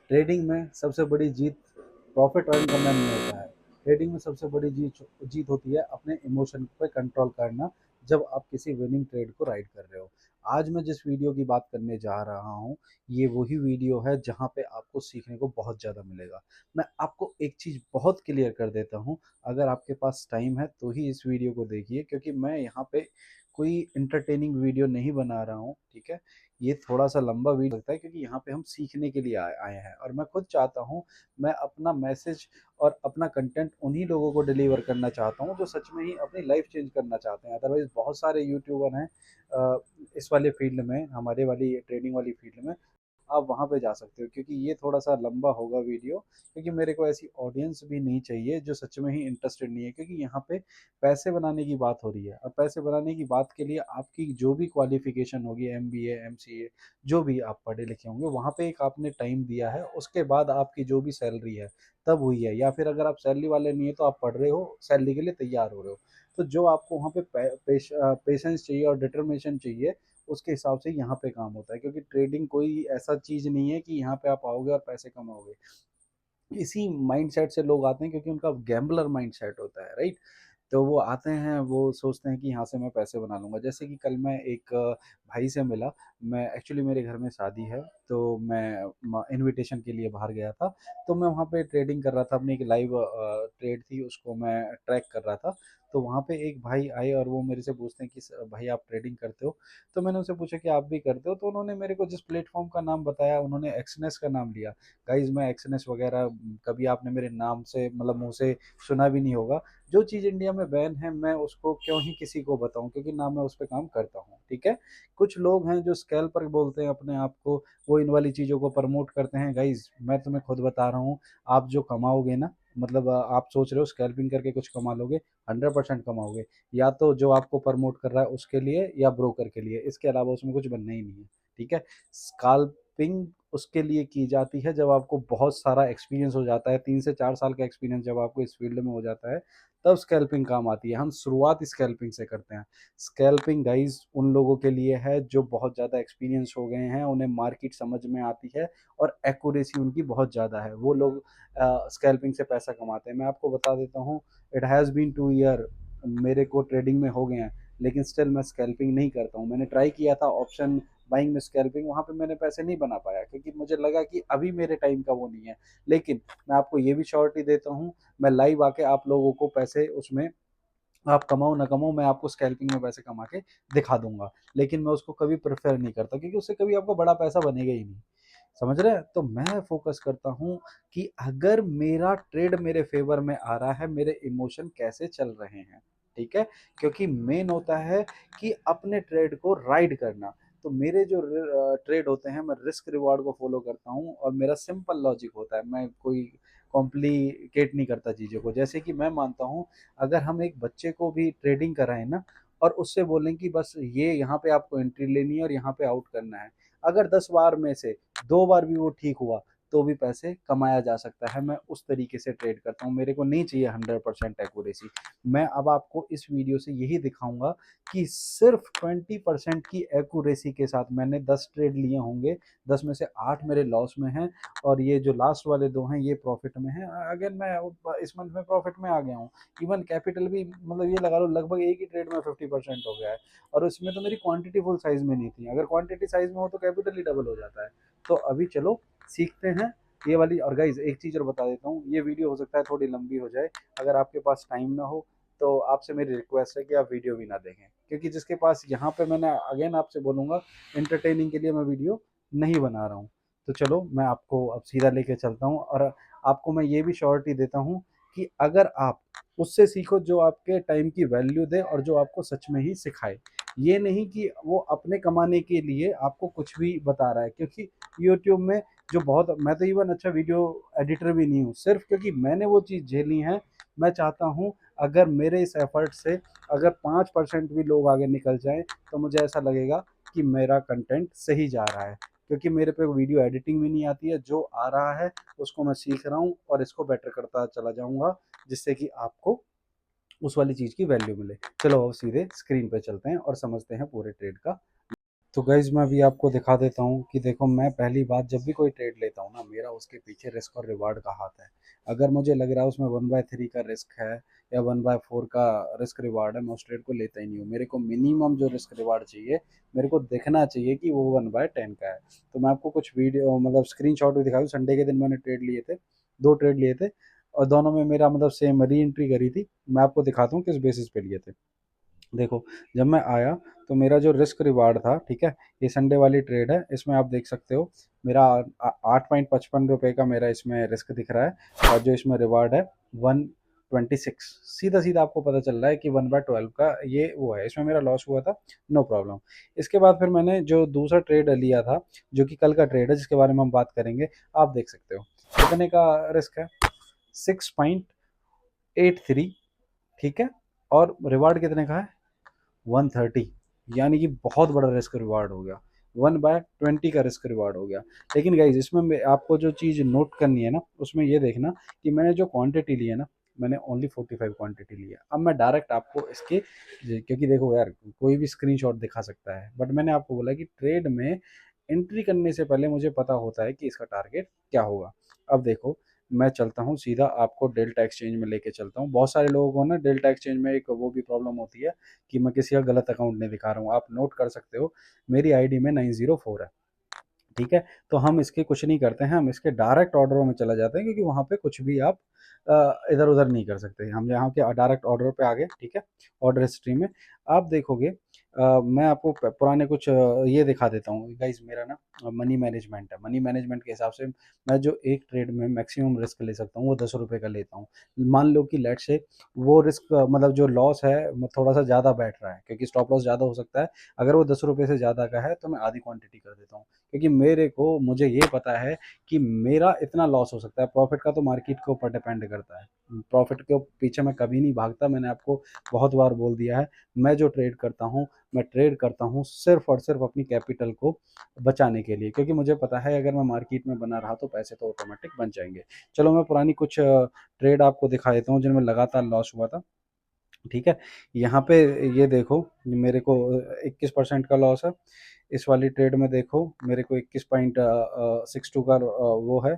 Trading में सबसे बड़ी जीत प्रॉफिट अर्न करना नहीं होता है। ट्रेडिंग में सबसे बड़ी जीत जीत होती है अपने इमोशन पे कंट्रोल करना, जब आप किसी विनिंग ट्रेड को राइड कर रहे हो। आज मैं जिस वीडियो की बात करने जा रहा हूँ, ये वही वीडियो है जहाँ पे आपको सीखने को बहुत ज़्यादा मिलेगा। मैं आपको एक चीज़ बहुत क्लियर कर देता हूँ, अगर आपके पास टाइम है तो ही इस वीडियो को देखिए, क्योंकि मैं यहाँ पे कोई इंटरटेनिंग वीडियो नहीं बना रहा हूँ, ठीक है। ये थोड़ा सा लंबा वीडियो लगता है क्योंकि यहाँ पे हम सीखने के लिए आए आए हैं, और मैं खुद चाहता हूँ मैं अपना मैसेज और अपना कंटेंट उन्हीं लोगों को डिलीवर करना चाहता हूँ जो सच में ही अपनी लाइफ चेंज करना चाहते हैं। अदरवाइज बहुत सारे यूट्यूबर हैं इस वाले फील्ड में, हमारे वाली ट्रेडिंग वाली फील्ड में, आप वहाँ पे जा सकते हो। क्योंकि ये थोड़ा सा लंबा होगा वीडियो, क्योंकि मेरे को ऐसी ऑडियंस भी नहीं चाहिए जो सच में ही इंटरेस्टेड नहीं है, क्योंकि यहाँ पे पैसे बनाने की बात हो रही है, और पैसे बनाने की बात के लिए आपकी जो भी क्वालिफिकेशन होगी, एमबीए, एमसीए, जो भी आप पढ़े लिखे होंगे, वहाँ पे एक आपने टाइम दिया है, उसके बाद आपकी जो भी सैलरी है तब हुई है। या फिर अगर आप सैलरी वाले नहीं है तो आप पढ़ रहे हो, सैलरी के लिए तैयार हो रहे हो, तो जो आपको वहाँ पे पेशेंस चाहिए और डिटर्मिनेशन चाहिए, उसके हिसाब से यहाँ पे काम होता है। क्योंकि ट्रेडिंग कोई ऐसा चीज़ नहीं है कि यहाँ पे आप आओगे और पैसे कमाओगे। इसी माइंडसेट से लोग आते हैं, क्योंकि उनका गैम्बलर माइंडसेट होता है, राइट। तो वो आते हैं, वो सोचते हैं कि यहाँ से मैं पैसे बना लूँगा। जैसे कि कल मैं एक भाई से मिला, मैं एक्चुअली मेरे घर में शादी है, तो मैं इनविटेशन के लिए बाहर गया था। तो मैं वहाँ पे ट्रेडिंग कर रहा था, अपनी एक लाइव ट्रेड थी, उसको मैं ट्रैक कर रहा था। तो वहाँ पे एक भाई आए और वो मेरे से पूछते हैं कि भाई आप ट्रेडिंग करते हो?" तो मैंने उनसे पूछा कि आप भी करते हो? तो उन्होंने मेरे को जिस प्लेटफॉर्म का नाम बताया, उन्होंने एक्सनेस का नाम लिया। गाइज, मैं एक्सनेस वगैरह कभी आपने मेरे नाम से मतलब मुंह से सुना भी नहीं होगा। जो चीज़ इंडिया में बैन है, मैं उसको क्यों ही किसी को बताऊं, क्योंकि ना मैं उस पर काम करता हूँ, ठीक है। कुछ लोग हैं जो स्कैल्पर बोलते हैं अपने आप को, वो इन वाली चीज़ों को प्रमोट करते हैं। गाइज, मैं तुम्हें खुद बता रहा हूँ, आप जो कमाओगे ना, मतलब आप सोच रहे हो स्कैल्पिंग करके कुछ कमा लोगे, 100% कमाओगे। या तो जो आपको प्रमोट कर रहा है उसके लिए, या ब्रोकर के लिए, इसके अलावा उसमें कुछ बनना ही नहीं है, ठीक है। स्कैल्पिंग उसके लिए की जाती है जब आपको बहुत सारा एक्सपीरियंस हो जाता है, 3 से 4 साल का एक्सपीरियंस जब आपको इस फील्ड में हो जाता है, तब स्कैल्पिंग काम आती है। हम शुरुआत स्कैल्पिंग से करते हैं। स्कैल्पिंग गाइज उन लोगों के लिए है जो बहुत ज़्यादा एक्सपीरियंस हो गए हैं, उन्हें मार्केट समझ में आती है और एक्यूरेसी उनकी बहुत ज़्यादा है, वो लोग स्कैल्पिंग से पैसा कमाते हैं। मैं आपको बता देता हूँ, इट हैज़ बीन 2 ईयर मेरे को ट्रेडिंग में हो गए हैं, लेकिन स्टिल मैं स्कैल्पिंग नहीं करता हूँ। मैंने ट्राई किया था ऑप्शन बाइंग में स्कैल्पिंग, वहाँ पे मैंने पैसे नहीं बना पाया, क्योंकि मुझे लगा कि अभी मेरे टाइम का वो नहीं है। लेकिन मैं आपको ये भी श्योरिटी देता हूँ, मैं लाइव आके आप लोगों को पैसे उसमें, आप कमाओ ना कमाओ, मैं आपको स्कैल्पिंग में पैसे कमा के दिखा दूंगा। लेकिन मैं उसको कभी प्रेफर नहीं करता, क्योंकि उससे कभी आपको बड़ा पैसा बनेगा ही नहीं। समझ रहे हैं? तो मैं फोकस करता हूँ कि अगर मेरा ट्रेड मेरे फेवर में आ रहा है, मेरे इमोशन कैसे चल रहे हैं, ठीक है। क्योंकि मेन होता है कि अपने ट्रेड को राइड करना। तो मेरे जो ट्रेड होते हैं, मैं रिस्क रिवॉर्ड को फॉलो करता हूँ, और मेरा सिंपल लॉजिक होता है, मैं कोई कॉम्प्लिकेट नहीं करता चीज़ों को। जैसे कि मैं मानता हूँ, अगर हम एक बच्चे को भी ट्रेडिंग कराएं ना, और उससे बोलें कि बस ये यहाँ पे आपको एंट्री लेनी है और यहाँ पे आउट करना है, अगर 10 बार में से 2 बार भी वो ठीक हुआ, तो भी पैसे कमाया जा सकता है। मैं उस तरीके से ट्रेड करता हूँ, मेरे को नहीं चाहिए 100% एक्यूरेसी। मैं अब आपको इस वीडियो से यही दिखाऊंगा कि सिर्फ 20% की एक्यूरेसी के साथ मैंने 10 ट्रेड लिए होंगे, 10 में से 8 मेरे लॉस में हैं, और ये जो लास्ट वाले 2 हैं ये प्रॉफिट में हैं। अगेन मैं इस मंथ में प्रॉफिट में आ गया हूँ। इवन कैपिटल भी, मतलब ये लगा लो लगभग एक ही ट्रेड में 50% हो गया है, और उसमें तो मेरी क्वांटिटी फुल साइज में नहीं थी। अगर क्वांटिटी साइज में हो तो कैपिटल ही डबल हो जाता है। तो अभी चलो सीखते हैं ये वाली। और गाइज एक चीज़ और बता देता हूँ, ये वीडियो हो सकता है थोड़ी लंबी हो जाए, अगर आपके पास टाइम ना हो तो आपसे मेरी रिक्वेस्ट है कि आप वीडियो भी ना देखें, क्योंकि जिसके पास, यहाँ पे मैंने अगेन आपसे बोलूँगा, इंटरटेनिंग के लिए मैं वीडियो नहीं बना रहा हूँ। तो चलो मैं आपको अब सीधा लेके चलता हूँ, और आपको मैं ये भी श्योरिटी देता हूँ कि अगर आप उससे सीखो जो आपके टाइम की वैल्यू दे और जो आपको सच में ही सिखाए, ये नहीं कि वो अपने कमाने के लिए आपको कुछ भी बता रहा है। क्योंकि यूट्यूब में जो बहुत, मैं तो इवन अच्छा वीडियो एडिटर भी नहीं हूँ, सिर्फ क्योंकि मैंने वो चीज़ झेली है। मैं चाहता हूँ अगर मेरे इस एफर्ट से अगर 5% भी लोग आगे निकल जाएं, तो मुझे ऐसा लगेगा कि मेरा कंटेंट सही जा रहा है। क्योंकि मेरे पे वीडियो एडिटिंग भी नहीं आती है, जो आ रहा है उसको मैं सीख रहा हूँ और इसको बेटर करता चला जाऊँगा, जिससे कि आपको उस वाली चीज़ की वैल्यू मिले। चलो अब सीधे स्क्रीन पे चलते हैं और समझते हैं पूरे ट्रेड का। तो गाइज़ मैं अभी आपको दिखा देता हूँ कि देखो, मैं पहली बात जब भी कोई ट्रेड लेता हूँ ना, मेरा उसके पीछे रिस्क और रिवार्ड का हाथ है। अगर मुझे लग रहा है उसमें 1/3 का रिस्क है या 1/4 का रिस्क रिवार्ड है, मैं उस ट्रेड को लेता ही नहीं हूँ। मेरे को मिनिमम जो रिस्क रिवार्ड चाहिए, मेरे को देखना चाहिए कि वो 1/10 का है। तो मैं आपको कुछ वीडियो मतलब स्क्रीनशॉट भी दिखा दूँ। संडे के दिन मैंने ट्रेड लिए थे, 2 ट्रेड लिए थे और दोनों में मेरा मतलब सेम री एंट्री करी थी। मैं आपको दिखाता हूँ किस बेसिस पे लिए थे। देखो, जब मैं आया तो मेरा जो रिस्क रिवार्ड था, ठीक है, ये संडे वाली ट्रेड है, इसमें आप देख सकते हो मेरा 8.55 रुपये का मेरा इसमें रिस्क दिख रहा है और जो इसमें रिवार्ड है 126। सीधा सीधा आपको पता चल रहा है कि 1/12 का ये वो है। इसमें मेरा लॉस हुआ था, नो प्रॉब्लम। इसके बाद फिर मैंने जो दूसरा ट्रेड लिया था, जो कि कल का ट्रेड है जिसके बारे में हम बात करेंगे, आप देख सकते हो कितने का रिस्क है, 6.83, ठीक है, और रिवार्ड कितने का है, 130। यानी कि बहुत बड़ा रिस्क रिवार्ड हो गया, 1/20 का रिस्क रिवार्ड हो गया। लेकिन गाइज इसमें आपको जो चीज़ नोट करनी है ना, उसमें ये देखना कि मैंने जो क्वांटिटी ली है ना, मैंने ओनली 45 क्वांटिटी ली है। अब मैं डायरेक्ट आपको इसके, क्योंकि देखो यार, कोई भी स्क्रीनशॉट दिखा सकता है, बट मैंने आपको बोला कि ट्रेड में एंट्री करने से पहले मुझे पता होता है कि इसका टारगेट क्या होगा। अब देखो, मैं चलता हूँ सीधा, आपको डेल्टा एक्सचेंज में लेके चलता हूँ। बहुत सारे लोगों को ना डेल्टा एक्सचेंज में एक वो भी प्रॉब्लम होती है कि मैं किसी का गलत अकाउंट नहीं दिखा रहा हूँ। आप नोट कर सकते हो, मेरी आईडी में 904 है, ठीक है। तो हम इसके कुछ नहीं करते हैं, हम इसके डायरेक्ट ऑर्डरों में चला जाते हैं, क्योंकि वहाँ पे कुछ भी आप इधर उधर नहीं कर सकते। हम यहाँ के डायरेक्ट ऑर्डर पे आ गए, ठीक है। ऑर्डर हिस्ट्री में आप देखोगे, मैं आपको पुराने कुछ ये दिखा देता हूँ गाइज। मेरा ना मनी मैनेजमेंट है, मनी मैनेजमेंट के हिसाब से मैं जो एक ट्रेड में मैक्सिमम रिस्क ले सकता हूँ वो 10 रुपये का लेता हूँ। मान लो कि लेट से वो रिस्क मतलब जो लॉस है थोड़ा सा ज़्यादा बैठ रहा है, क्योंकि स्टॉप लॉस ज़्यादा हो सकता है। अगर वो 10 रुपये से ज़्यादा का है तो मैं आधी क्वांटिटी कर देता हूँ, क्योंकि मेरे को मुझे ये पता है कि मेरा इतना लॉस हो सकता है। प्रॉफिट का तो मार्केट के ऊपर डिपेंड करता है, प्रॉफिट के पीछे मैं कभी नहीं भागता। मैंने आपको बहुत बार बोल दिया है, मैं जो ट्रेड करता हूँ, मैं ट्रेड करता हूँ सिर्फ और सिर्फ अपनी कैपिटल को बचाने के लिए, क्योंकि मुझे पता है अगर मैं मार्केट में बना रहा तो पैसे तो ऑटोमेटिक बन जाएंगे। चलो मैं पुरानी कुछ ट्रेड आपको दिखा देता हूँ जिनमें लगातार लॉस हुआ था, ठीक है। यहाँ पे ये देखो, मेरे को 21% का लॉस है। इस वाली ट्रेड में देखो मेरे को 21.62 का वो है।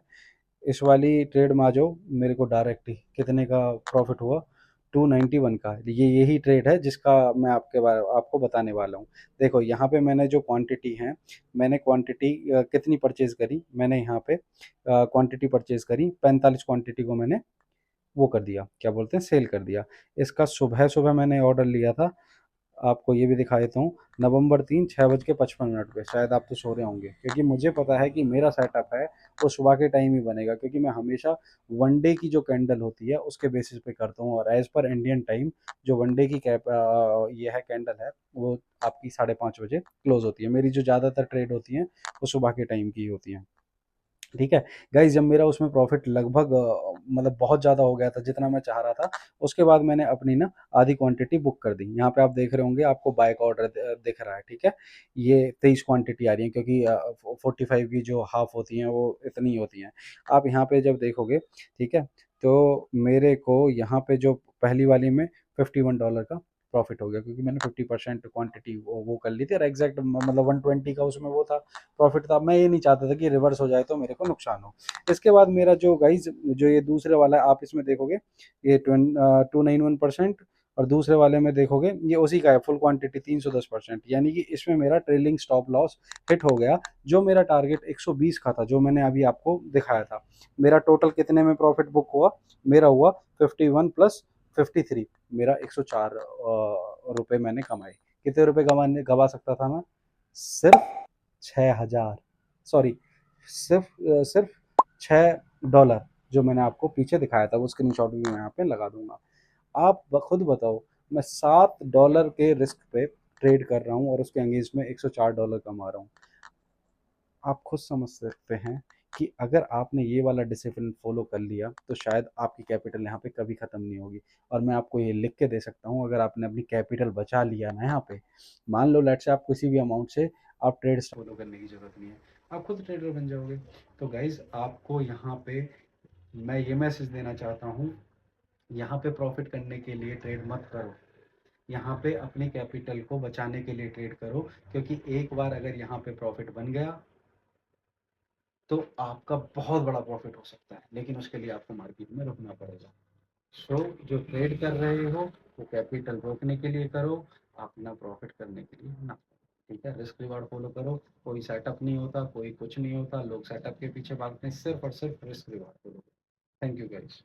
इस वाली ट्रेड में आ जाओ, मेरे को डायरेक्ट ही कितने का प्रॉफिट हुआ, 291 का। ये यही ट्रेड है जिसका मैं आपको बताने वाला हूँ। देखो यहाँ पे मैंने जो क्वांटिटी है, मैंने क्वांटिटी कितनी परचेज करी, मैंने यहाँ पे क्वांटिटी परचेज करी 45 क्वांटिटी को मैंने वो कर दिया, क्या बोलते हैं, सेल कर दिया। इसका सुबह सुबह मैंने ऑर्डर लिया था, आपको ये भी दिखा देता हूँ, नवंबर 3 6:55 पे। शायद आप तो सो रहे होंगे, क्योंकि मुझे पता है कि मेरा सेटअप है वो सुबह के टाइम ही बनेगा, क्योंकि मैं हमेशा वन डे की जो कैंडल होती है उसके बेसिस पे करता हूँ। और एज पर इंडियन टाइम जो वन डे की ये है कैंडल है, वो आपकी 5:30 बजे क्लोज होती है। मेरी जो ज़्यादातर ट्रेड होती हैं वो सुबह के टाइम की होती हैं, ठीक है। गाइस जब मेरा उसमें प्रॉफिट लगभग मतलब बहुत ज़्यादा हो गया था जितना मैं चाह रहा था, उसके बाद मैंने अपनी ना आधी क्वांटिटी बुक कर दी। यहाँ पे आप देख रहे होंगे, आपको बाय का ऑर्डर दिख रहा है, ठीक है। ये 23 क्वांटिटी आ रही है, क्योंकि 45 की जो हाफ होती हैं वो इतनी होती हैं। आप यहाँ पे जब देखोगे, ठीक है, तो मेरे को यहाँ पे जो पहली वाली में $51 का प्रॉफिट हो गया, क्योंकि मैंने 50% क्वांटिटी वो कर ली थी, और एग्जैक्ट मतलब 120 का उसमें वो था, प्रॉफिट था। मैं ये नहीं चाहता था कि रिवर्स हो जाए तो मेरे को नुकसान हो। इसके बाद मेरा जो गाइज जो ये दूसरे वाला है, आप इसमें देखोगे ये 291%, और दूसरे वाले में देखोगे ये उसी का है, फुल क्वांटिटी 310%। यानी कि इसमें मेरा ट्रेलिंग स्टॉप लॉस हिट हो गया। जो मेरा टारगेट 120 का था, जो मैंने अभी आपको दिखाया था, मेरा टोटल कितने में प्रॉफिट बुक हुआ, मेरा हुआ 51 प्लस 53, मेरा 104 रुपये मैंने कमाए। कितने रुपए गवा सकता था मैं, सिर्फ 6,000, सॉरी, सिर्फ $6, जो मैंने आपको पीछे दिखाया था, वो स्क्रीनशॉट भी मैं यहाँ पे लगा दूंगा। आप खुद बताओ, मैं $7 के रिस्क पे ट्रेड कर रहा हूँ और उसके अंगेज में $104 कमा रहा हूँ। आप खुद समझ सकते हैं कि अगर आपने ये वाला डिसिप्लिन फॉलो कर लिया तो शायद आपकी कैपिटल यहाँ पे कभी ख़त्म नहीं होगी। और मैं आपको ये लिख के दे सकता हूँ, अगर आपने अपनी कैपिटल बचा लिया ना यहाँ पे, मान लो लेट से आप किसी भी अमाउंट से आप ट्रेड फॉलो करने की ज़रूरत नहीं है, आप खुद ट्रेडर बन जाओगे। तो गाइज आपको यहाँ पे मैं ये मैसेज देना चाहता हूँ, यहाँ पे प्रॉफिट करने के लिए ट्रेड मत करो, यहाँ पे अपने कैपिटल को बचाने के लिए ट्रेड करो, क्योंकि एक बार अगर यहाँ पे प्रॉफिट बन गया तो आपका बहुत बड़ा प्रॉफिट हो सकता है, लेकिन उसके लिए आपको मार्केट में रुकना पड़ेगा। सो जो ट्रेड कर रहे हो वो कैपिटल रोकने के लिए करो, अपना प्रॉफिट करने के लिए ना करो। ठीक है, रिस्क रिवार्ड फॉलो करो। कोई सेटअप नहीं होता, कोई कुछ नहीं होता, लोग सेटअप के पीछे भागते हैं, सिर्फ और सिर्फ रिस्क रिवार्ड फॉलो करो। Thank you guys.